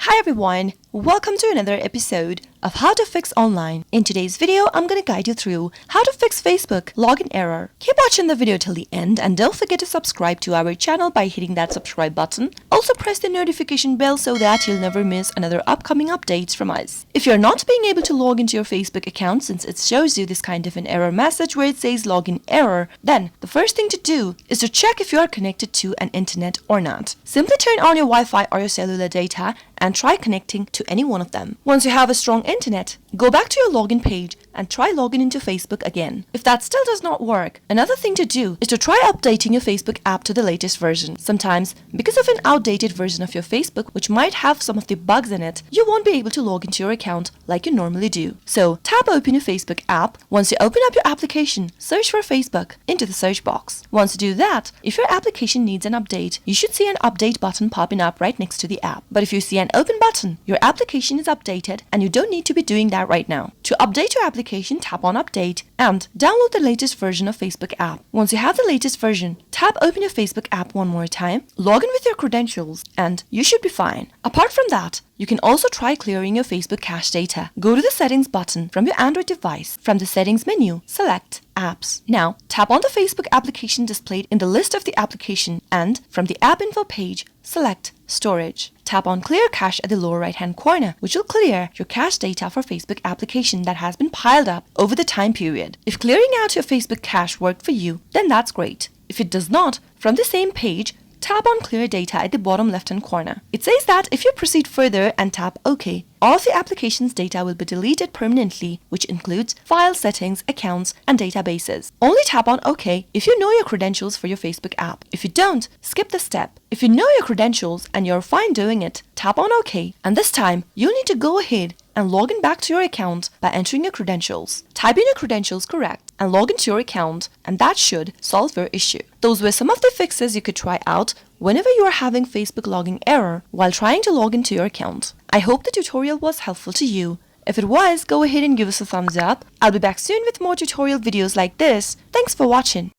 Hi everyone, welcome to another episode of How to Fix Online. In today's video, I'm going to guide you through how to fix Facebook login error. Keep watching the video till the end and don't forget to subscribe to our channel by hitting that subscribe button. Also press the notification bell so that you'll never miss another upcoming updates from us. If you're not being able to log into your Facebook account since it shows you this kind of an error message where it says login error, then the first thing to do is to check if you are connected to an internet or not. Simply turn on your Wi-Fi or your cellular data and try connecting to any one of them. Once you have a strong internet, go back to your login page and try logging into Facebook again. If that still does not work, another thing to do is to try updating your Facebook app to the latest version. Sometimes, because of an outdated version of your Facebook which might have some of the bugs in it, you won't be able to log into your account like you normally do. So, tap open your Facebook app. Once you open up your application, search for Facebook into the search box. Once you do that, if your application needs an update, you should see an update button popping up right next to the app. But if you see an open button, your application is updated and you don't need to be doing that right now. To update your application, tap on update and download the latest version of Facebook app. Once you have the latest version, tap open your Facebook app one more time, log in with your credentials and you should be fine. Apart from that, you can also try clearing your Facebook cache data. Go to the settings button from your Android device. From the settings menu, select apps. Now, tap on the Facebook application displayed in the list of the application and from the app info page, select storage. Tap on clear cache at the lower right hand corner, which will clear your cache data for Facebook application that has been piled up over the time period. If clearing out your Facebook cache worked for you, then that's great. If it does not, from the same page, tap on clear data at the bottom left hand corner. It says that if you proceed further and tap OK, all of the application's data will be deleted permanently, which includes file settings, accounts, and databases. Only tap on OK if you know your credentials for your Facebook app. If you don't, skip the step. If you know your credentials and you're fine doing it, tap on OK, and this time you'll need to go ahead and log in back to your account by entering your credentials. Type in your credentials correct and log into your account, and that should solve your issue. Those were some of the fixes you could try out whenever you are having Facebook login error while trying to log into your account. I hope the tutorial was helpful to you. If it was, go ahead and give us a thumbs up. I'll be back soon with more tutorial videos like this. Thanks for watching.